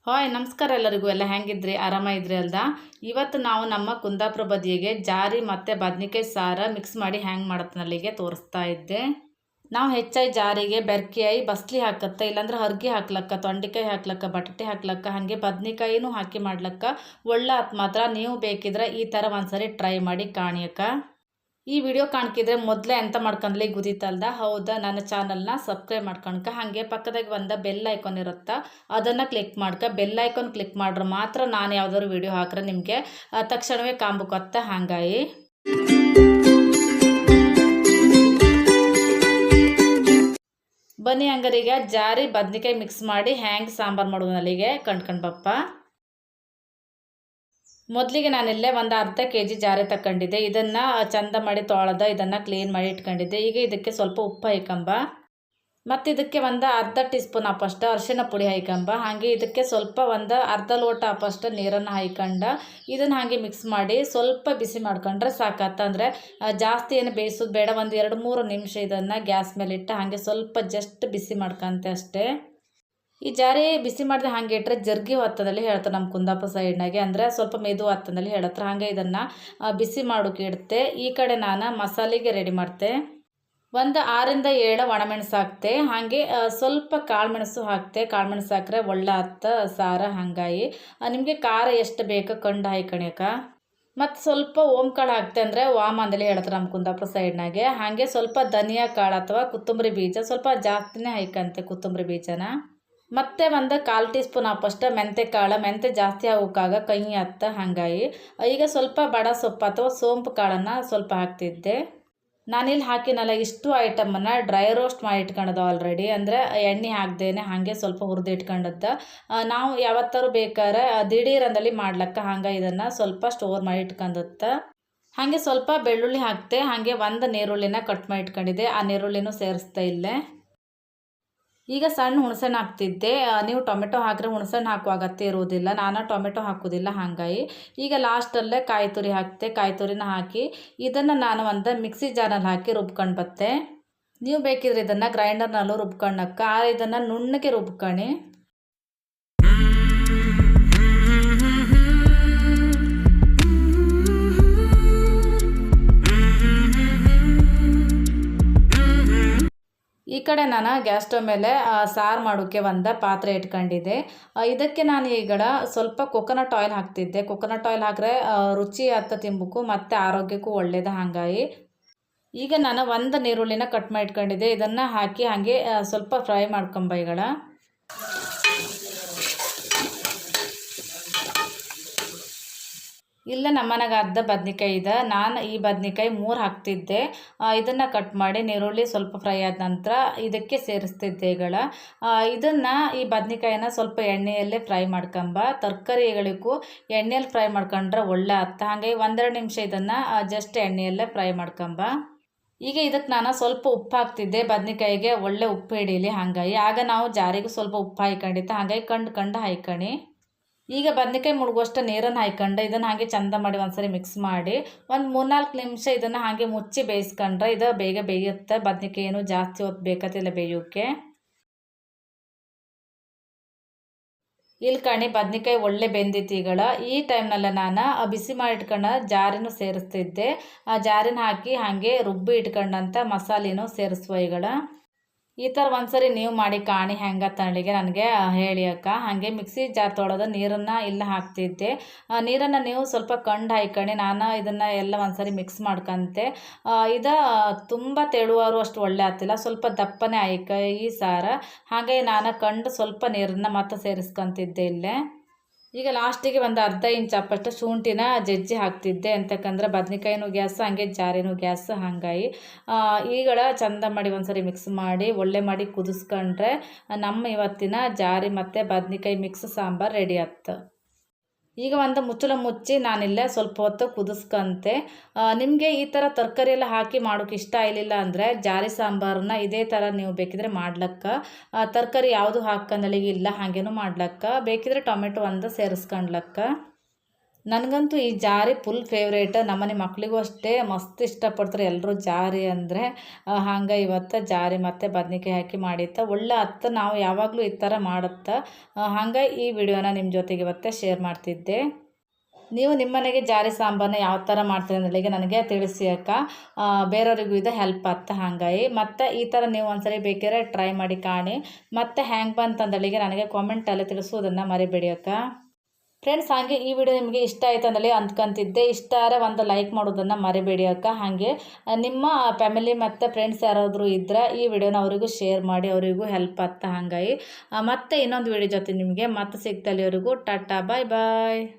Hi ನಮಸ್ಕಾರ ಎಲ್ಲರಿಗೂ. ಎಲ್ಲ ಹೆಂಗಿದ್ರಿ? ಆರಾಮ ಇದ್ರಿ ಅಲ್ದಾ? ಇವತ್ತು ನಾವು ನಮ್ಮ ಕುಂದಾಪುರ ಬದಿಗೆ ಜಾರಿ ಮತ್ತು ಬದ್ನಿಕಾಯಿ ಸಾರ ಮಿಕ್ಸ್ ಮಾಡಿ ಹ್ಯಾಂಗೆ ಮಾಡತ್ನಲ್ಲಿಗೆ ತೋರಿಸ್ತಾ ಇದ್ದೆ. ನಾವು ಹೆಚ್ಚಾಗಿ ಜಾರಿಗೆ ಬೆರ್ಕಿಯಾಯಿ ಬಸ್ಲಿ ಹಾಕತ್ತೆ, ಇಲ್ಲಾಂದ್ರೆ ಹರ್ಗಿ ಹಾಕ್ಲಕ್ಕ, ತೊಂಡೆಕಾಯಿ ಹಾಕ್ಲಕ್ಕ, ಬಟಾಟೆ ಹಾಕ್ಲಕ್ಕ, ಹಾಗೆ ಬದ್ನಿಕಾಯಿನೂ ಹಾಕಿ ಮಾಡ್ಲಕ್ಕ ಒಳ್ಳೆ ಆತ್. ಮಾತ್ರ ನೀವು ಬೇಕಿದ್ರೆ ಈ ಥರ ಒಂದ್ಸರಿ ಟ್ರೈ ಮಾಡಿ ಕಾಣಿಯಕ್ಕ. ಈ ವಿಡಿಯೋ ಕಾಣ್ಕಿದ್ರೆ ಮೊದಲೇ ಎಂತ ಮಾಡ್ಕೊಂಡ್ಲಿ ಗುದಿತಲ್ದ? ಹೌದಾ, ನನ್ನ ಚಾನಲ್ನ ಸಬ್ಸ್ಕ್ರೈಬ್ ಮಾಡ್ಕೊಳಕ, ಹಾಗೆ ಪಕ್ಕದಾಗ ಒಂದು ಬೆಲ್ ಐಕಾನ್ ಇರುತ್ತೆ, ಅದನ್ನು ಕ್ಲಿಕ್ ಮಾಡ್ಕ. ಬೆಲ್ ಐಕಾನ್ ಕ್ಲಿಕ್ ಮಾಡ್ರೆ ಮಾತ್ರ ನಾನು ಯಾವ್ದಾದ್ರು ವಿಡಿಯೋ ಹಾಕ್ರೆ ನಿಮಗೆ ತಕ್ಷಣವೇ ಕಾಂಬುಕೊತ್ತ. ಹಂಗಾಗಿ ಬನ್ನಿ ಹಂಗಾರೀಗ ಜಾರಿ ಬದ್ನಿಕಾಯಿ ಮಿಕ್ಸ್ ಮಾಡಿ ಹ್ಯಾಂಗೆ ಸಾಂಬಾರು ಮಾಡೋದು ಅಲ್ಲಿಗೆ ಬಪ್ಪ. ಮೊದಲಿಗೆ ನಾನಿಲ್ಲೇ ಒಂದು ಅರ್ಧ ಕೆಜಿ ಜಾರೆ ತಗೊಂಡಿದ್ದೆ. ಇದನ್ನು ಚಂದ ಮಾಡಿ ತೊಳೆದ ಇದನ್ನು ಕ್ಲೀನ್ ಮಾಡಿ ಇಟ್ಕೊಂಡಿದ್ದೆ. ಈಗ ಇದಕ್ಕೆ ಸ್ವಲ್ಪ ಉಪ್ಪು ಹಾಕಂಬ, ಮತ್ತು ಇದಕ್ಕೆ ಒಂದು ಅರ್ಧ ಟೀ ಸ್ಪೂನ್ ಅಪ್ಪಷ್ಟು ಅರಿಶಿಣ ಪುಡಿ ಹಾಕಂಬ. ಹಾಗೆ ಇದಕ್ಕೆ ಸ್ವಲ್ಪ ಒಂದು ಅರ್ಧ ಲೋಟ ಅಪ್ಪಷ್ಟು ನೀರನ್ನು ಹಾಯ್ಕೊಂಡು ಇದನ್ನು ಹಾಗೆ ಮಿಕ್ಸ್ ಮಾಡಿ ಸ್ವಲ್ಪ ಬಿಸಿ ಮಾಡ್ಕೊಂಡ್ರೆ ಸಾಕತ್ತ. ಅಂದರೆ ಜಾಸ್ತಿ ಏನು ಬೇಯಿಸೋದು ಬೇಡ, ಒಂದು 2-3 ನಿಮಿಷ ಇದನ್ನು ಗ್ಯಾಸ್ ಮೇಲೆ ಇಟ್ಟು ಹಾಗೆ ಸ್ವಲ್ಪ ಜಸ್ಟ್ ಬಿಸಿ ಮಾಡ್ಕೊಂತೆ ಅಷ್ಟೇ. ಈ ಜಾರಿ ಬಿಸಿ ಮಾಡಿದ್ರೆ ಹಾಗೆ ಇಟ್ಟರೆ ಜರ್ಗಿ ಹೊತ್ತದಲ್ಲಿ ಹೇಳ್ತಾರೆ ನಮ್ಮ ಕುಂದಾಪುರ ಸೈಡ್ನಾಗೆ, ಅಂದರೆ ಸ್ವಲ್ಪ ಮೆದು ಹೊತ್ತದಲ್ಲಿ ಹೇಳತ್ತಾರೆ. ಹಾಗೆ ಇದನ್ನು ಬಿಸಿ ಮಾಡೋಕೆ ಇಡ್ತೆ. ಈ ಕಡೆ ನಾನು ಮಸಾಲೆಗೆ ರೆಡಿ ಮಾಡ್ತೆ. ಒಂದು 6-7 ಒಣಮೆಣಸು ಹಾಕ್ತೆ, ಹಾಗೆ ಸ್ವಲ್ಪ ಕಾಳುಮೆಣಸು ಹಾಕ್ತೆ. ಕಾಳುಮೆಣಸು ಹಾಕ್ರೆ ಒಳ್ಳೆ ಹತ್ತ ಸಾರ. ಹಂಗಾಗಿ ನಿಮಗೆ ಖಾರ ಎಷ್ಟು ಬೇಕೋ ಕಂಡು ಹಾಯ್ಕಣಿಯಕ. ಮತ್ತು ಸ್ವಲ್ಪ ಕಾಳು ಹಾಕ್ತೆ, ಅಂದರೆ ವಾಮ ಅಂದೇಳಿ ಹೇಳ್ತಾರೆ ನಮ್ಮ ಕುಂದಾಪುರ ಸೈಡ್ನಾಗೆ. ಹಾಗೆ ಸ್ವಲ್ಪ ಧನಿಯಾ ಕಾಳು ಅಥವಾ ಕೊತ್ತಂಬರಿ ಬೀಜ ಸ್ವಲ್ಪ ಜಾಸ್ತಿನೇ ಹಾಯ್ಕಂತೆ, ಕೊತ್ತಂಬರಿ ಬೀಜನ. ಮತ್ತು ಒಂದು 1/4 ಟೀ ಸ್ಪೂನ್ ಅಪ್ಪಷ್ಟು ಮೆಂತ್ಯ ಕಾಳು. ಮೆಂತ್ಯ ಜಾಸ್ತಿ ಆಗೋಕ್ಕಾಗ ಕೈ ಹತ್ತ. ಹಾಗಾಗಿ ಈಗ ಸ್ವಲ್ಪ ಬಡ ಸೊಪ್ಪು ಅಥವಾ ಸೋಂಪು ಕಾಳನ್ನು ಸ್ವಲ್ಪ ಹಾಕ್ತಿದ್ದೆ. ನಾನಿಲ್ಲಿ ಹಾಕಿನಲ್ಲ ಇಷ್ಟು ಐಟಮನ್ನು ಡ್ರೈ ರೋಸ್ಟ್ ಮಾಡಿ ಇಟ್ಕೊಂಡದ್ದು ಆಲ್ರೆಡಿ, ಅಂದರೆ ಎಣ್ಣೆ ಹಾಕ್ದೇನೆ ಹಾಗೆ ಸ್ವಲ್ಪ ಹುರಿದು ಇಟ್ಕೊಂಡದ್ದು. ನಾವು ಯಾವತ್ತಾರು ಬೇಕಾದ್ರೆ ದಿಢೀರಂದಲ್ಲಿ ಮಾಡ್ಲಕ್ಕ, ಹಂಗೆ ಇದನ್ನು ಸ್ವಲ್ಪ ಸ್ಟೋರ್ ಮಾಡಿ ಇಟ್ಕೊಂಡತ್ತ. ಹಾಗೆ ಸ್ವಲ್ಪ ಬೆಳ್ಳುಳ್ಳಿ ಹಾಕ್ತೆ, ಹಾಗೆ ಒಂದು ನೀರುಳ್ಳಿನ ಕಟ್ ಮಾಡಿ ಇಟ್ಕೊಂಡಿದ್ದೆ, ಆ ನೀರುಳ್ಳಿನೂ ಸೇರಿಸ್ತಾ ಇಲ್ಲೇ. ಈಗ ಸಣ್ಣ ಹುಣಸೆಹಣ್ಣು ಹಾಕ್ತಿದ್ದೆ. ನೀವು ಟೊಮೆಟೊ ಹಾಕಿದ್ರೆ ಹುಣಸೆಹಣ್ಣು ಹಾಕುವ ಅಗತ್ಯ ಇರುವುದಿಲ್ಲ, ನಾನು ಟೊಮೆಟೊ ಹಾಕೋದಿಲ್ಲ. ಹಾಗಾಗಿ ಈಗ ಲಾಸ್ಟಲ್ಲೇ ಕಾಯಿ ತುರಿ ಹಾಕ್ತೆ. ಕಾಯಿ ತುರಿನ ಹಾಕಿ ಇದನ್ನು ನಾನು ಒಂದು ಮಿಕ್ಸಿ ಜಾರಲ್ಲಿ ಹಾಕಿ ರುಬ್ಕೊಂಡು ಬತ್ತೆ. ನೀವು ಬೇಕಿದ್ರೆ ಇದನ್ನು ಗ್ರೈಂಡರ್ನಲ್ಲೂ ರುಬ್ಕೊಂಡಕ್ಕ, ಇದನ್ನು ನುಣ್ಣಗೆ ರುಬ್ಕೊಳ್ಳಿ. ಈ ಕಡೆ ನಾನು ಗ್ಯಾಸ್ ಸ್ಟವ್ ಮೇಲೆ ಸಾರು ಮಾಡೋಕ್ಕೆ ಒಂದು ಪಾತ್ರೆ ಇಟ್ಕೊಂಡಿದ್ದೆ. ಇದಕ್ಕೆ ನಾನು ಈಗ ಸ್ವಲ್ಪ ಕೊಕೊನಟ್ ಆಯಿಲ್ ಹಾಕ್ತಿದ್ದೆ. ಕೊಕೊನಟ್ ಆಯಿಲ್ ಹಾಕಿದ್ರೆ ರುಚಿ ಹತ್ತ ತಿನ್ಬೇಕು ಮತ್ತು ಆರೋಗ್ಯಕ್ಕೂ ಒಳ್ಳೇದು. ಹಾಗಾಗಿ ಈಗ ನಾನು ಒಂದು ನೀರುಳ್ಳಿನ ಕಟ್ ಮಾಡಿ ಇಟ್ಕೊಂಡಿದ್ದೆ. ಇದನ್ನು ಹಾಕಿ ಹಾಗೆ ಸ್ವಲ್ಪ ಫ್ರೈ ಮಾಡ್ಕೊಂಬ. ಈಗ ಇಲ್ಲೇ ನಮ್ಮನೆಗೆ ಅರ್ಧ ಬದ್ನಿಕಾಯಿ ಇದೆ. ನಾನು ಈ ಬದ್ನಿಕಾಯಿ 3 ಹಾಕ್ತಿದ್ದೆ. ಇದನ್ನು ಕಟ್ ಮಾಡಿ ನೀರುಳ್ಳಿ ಸ್ವಲ್ಪ ಫ್ರೈ ಆದ ನಂತರ ಇದಕ್ಕೆ ಸೇರಿಸ್ತಿದ್ದೆ. ಇದನ್ನು ಈ ಬದ್ನಿಕಾಯಿನ ಸ್ವಲ್ಪ ಎಣ್ಣೆಯಲ್ಲೇ ಫ್ರೈ ಮಾಡ್ಕೊಂಬ. ತರಕಾರಿಗಳಿಗೂ ಎಣ್ಣೆಯಲ್ಲಿ ಫ್ರೈ ಮಾಡ್ಕೊಂಡ್ರೆ ಒಳ್ಳೆ ಹತ್ತ. ಹಾಗಾಗಿ 1-2 ನಿಮಿಷ ಇದನ್ನು ಜಸ್ಟ್ ಎಣ್ಣೆಯಲ್ಲೇ ಫ್ರೈ ಮಾಡ್ಕೊಂಬ. ಈಗ ಇದಕ್ಕೆ ನಾನು ಸ್ವಲ್ಪ ಉಪ್ಪು ಹಾಕ್ತಿದ್ದೆ, ಬದ್ನಿಕಾಯಿಗೆ ಒಳ್ಳೆ ಉಪ್ಪು ಹಿಡೀಲಿ. ಹಾಗಾಗಿ ಆಗ ನಾವು ಜಾರಿಗೂ ಸ್ವಲ್ಪ ಉಪ್ಪು ಹಾಯ್ಕೊಂಡಿತ್ತು, ಹಾಗಾಗಿ ಕಂಡು ಹಾಯ್ಕಣಿ. ಈಗ ಬದ್ನಿಕಾಯಿ ಮುಳುಗುವಷ್ಟು ನೀರನ್ನು ಹಾಯ್ಕೊಂಡು ಇದನ್ನು ಹಾಗೆ ಚಂದ ಮಾಡಿ ಒಂದ್ಸರಿ ಮಿಕ್ಸ್ ಮಾಡಿ ಒಂದು 3-4 ನಿಮಿಷ ಇದನ್ನು ಹಾಗೆ ಮುಚ್ಚಿ ಬೇಯಿಸ್ಕೊಂಡ್ರೆ ಇದು ಬೇಗ ಬೇಯುತ್ತೆ. ಬದ್ನಿಕಾಯಿ ಏನು ಜಾಸ್ತಿ ಹೊತ್ತು ಬೇಕತ್ತಿಲ್ಲ ಬೇಯೋಕ್ಕೆ. ಇಲ್ಲಿ ಕಣಿ ಬದ್ನಿಕಾಯಿ ಒಳ್ಳೆ ಬೆಂದಿತ್ತು. ಈ ಟೈಮ್ನಲ್ಲ ನಾನು ಬಿಸಿ ಮಾಡಿ ಇಟ್ಕೊಂಡು ಜಾರಿನೂ ಸೇರಿಸ್ತಿದ್ದೆ. ಆ ಜಾರಿನ ಹಾಕಿ ಹಾಗೆ ರುಬ್ಬಿ ಇಟ್ಕೊಂಡಂಥ ಮಸಾಲೆನೂ ಸೇರಿಸುವ. ಈ ಥರ ಒಂದ್ಸರಿ ನೀವು ಮಾಡಿ ಕಾಣಿ ಹೆಂಗೆ ತಳಿಗೆ ನನಗೆ ಹೇಳಿ ಅಕ್ಕ. ಹಾಗೆ ಮಿಕ್ಸಿ ಜಾರ್ ತೊಳೆದು ನೀರನ್ನು ಇಲ್ಲ ಹಾಕ್ತಿದ್ದೆ. ನೀರನ್ನು ನೀವು ಸ್ವಲ್ಪ ಕಂಡು ಹಾಯ್ಕೊಂಡು ನಾನು ಇದನ್ನು ಎಲ್ಲ ಒಂದ್ಸರಿ ಮಿಕ್ಸ್ ಮಾಡ್ಕೊಂತೆ. ಇದು ತುಂಬ ತೆಳುವಾರು ಅಷ್ಟು ಒಳ್ಳೆ ಆಗ್ತಿಲ್ಲ, ಸ್ವಲ್ಪ ದಪ್ಪನೇ ಈ ಸಾರ. ಹಾಗೆ ನಾನು ಕಂಡು ಸ್ವಲ್ಪ ನೀರನ್ನು ಮತ್ತೆ ಸೇರಿಸ್ಕೊತಿದ್ದೆ ಇಲ್ಲೇ. ಈಗ ಲಾಸ್ಟಿಗೆ ಒಂದು ಅರ್ಧ ಇಂಚ್ ಅಪ್ಪಷ್ಟು ಶುಂಠಿನ ಜಜ್ಜಿ ಹಾಕ್ತಿದ್ದೆ. ಅಂತಕ್ಕಂದ್ರೆ ಬದ್ನಿಕಾಯಿನೂ ಗ್ಯಾಸ್ ಹಾಗೆ ಜಾರಿನೂ ಗ್ಯಾಸ್. ಹಾಗಾಗಿ ಈಗಳ ಚಂದ ಮಾಡಿ ಒಂದ್ಸರಿ ಮಿಕ್ಸ್ ಮಾಡಿ ಒಳ್ಳೆ ಮಾಡಿ ಕುದಿಸ್ಕೊಂಡ್ರೆ ನಮ್ಮ ಇವತ್ತಿನ ಜಾರಿ ಮತ್ತು ಬದ್ನಿಕಾಯಿ ಮಿಕ್ಸ್ ಸಾಂಬಾರು ರೆಡಿ ಆಯ್ತು. ಈಗ ಒಂದು ಮುಚ್ಚಳ ಮುಚ್ಚಿ ನಾನಿಲ್ಲೇ ಸ್ವಲ್ಪ ಹೊತ್ತು ಕುದಿಸ್ಕೊಂತೆ. ನಿಮಗೆ ಈ ಥರ ತರಕಾರಿ ಎಲ್ಲ ಹಾಕಿ ಮಾಡೋಕೆ ಇಷ್ಟ ಆಗಲಿಲ್ಲ ಅಂದರೆ ಜಾರಿ ಸಾಂಬಾರನ್ನ ಇದೇ ಥರ ನೀವು ಬೇಕಿದ್ರೆ ಮಾಡ್ಲಕ್ಕ. ತರಕಾರಿ ಯಾವುದು ಹಾಕಂದಳಿಗೆ ಇಲ್ಲ ಹಾಗೇನೂ ಮಾಡ್ಲಕ್ಕ. ಬೇಕಿದ್ರೆ ಟೊಮೆಟೊ ಒಂದು ಸೇರಿಸ್ಕೊಂಡ್ಲಕ್ಕ. ನನಗಂತೂ ಈ ಜಾರಿ ಫುಲ್ ಫೇವ್ರೇಟ್. ನಮ್ಮನೆ ಮಕ್ಳಿಗೂ ಅಷ್ಟೇ ಮಸ್ತ್ ಇಷ್ಟಪಡ್ತಾರೆ ಎಲ್ಲರೂ ಜಾರಿ ಅಂದರೆ. ಹಂಗೆ ಇವತ್ತು ಜಾರಿ ಮತ್ತು ಬದ್ನಿಕಾಯಿ ಹಾಕಿ ಮಾಡಿತ್ತು ಒಳ್ಳೆ ಅತ್ತ. ನಾವು ಯಾವಾಗಲೂ ಈ ಥರ ಮಾಡುತ್ತಾ ಹಂಗೆ ಈ ವಿಡಿಯೋನ ನಿಮ್ಮ ಜೊತೆಗೆ ಇವತ್ತೇ ಶೇರ್ ಮಾಡ್ತಿದ್ದೆ. ನೀವು ನಿಮ್ಮ ಮನೆಗೆ ಜಾರಿ ಸಾಂಬಾರನ್ನ ಯಾವ ಥರ ಮಾಡ್ತೀರಿ ಅಂದೇಳಿಗೆ ನನಗೆ ತಿಳಿಸಿ ಅಕ್ಕ. ಬೇರೆಯವ್ರಿಗೂ ಇದು ಹೆಲ್ಪ್ ಆಗುತ್ತೆ. ಹಾಗಾಗಿ ಮತ್ತು ಈ ಥರ ನೀವು ಒಂದ್ಸರಿ ಬೇಕಾದ್ರೆ ಟ್ರೈ ಮಾಡಿ ಕಾಣಿ. ಮತ್ತು ಹ್ಯಾಂಗೆ ಬಂತಂದೇಳಿಗೆ ನನಗೆ ಕಾಮೆಂಟಲ್ಲಿ ತಿಳಿಸೋದನ್ನು ಮರಿಬೇಡಿ ಅಕ್ಕ. ಫ್ರೆಂಡ್ಸ್, ಹಾಗೆ ಈ ವಿಡಿಯೋ ನಿಮಗೆ ಇಷ್ಟ ಆಯ್ತು ಅಂದೇಳಿ ಅಂದ್ಕೊಂತಿದ್ದೆ. ಇಷ್ಟ ಆದರೆ ಒಂದು ಲೈಕ್ ಮಾಡೋದನ್ನು ಮರಿಬೇಡಿ ಅಕ್ಕ. ಹಾಗೆ ನಿಮ್ಮ ಫ್ಯಾಮಿಲಿ ಮತ್ತು ಫ್ರೆಂಡ್ಸ್ ಯಾರಾದರೂ ಇದ್ದರೆ ಈ ವಿಡಿಯೋನ ಅವರಿಗೂ ಶೇರ್ ಮಾಡಿ, ಅವರಿಗೂ ಹೆಲ್ಪ್ ಆಗ್ತಾ. ಹಾಗಾಗಿ ಮತ್ತೆ ಇನ್ನೊಂದು ವಿಡಿಯೋ ಜೊತೆ ನಿಮಗೆ ಮತ್ತೆ ಸಿಗ್ತಲ್ಲಿವರೆಗೂ ಟಾಟಾ ಬಾಯ್ ಬಾಯ್.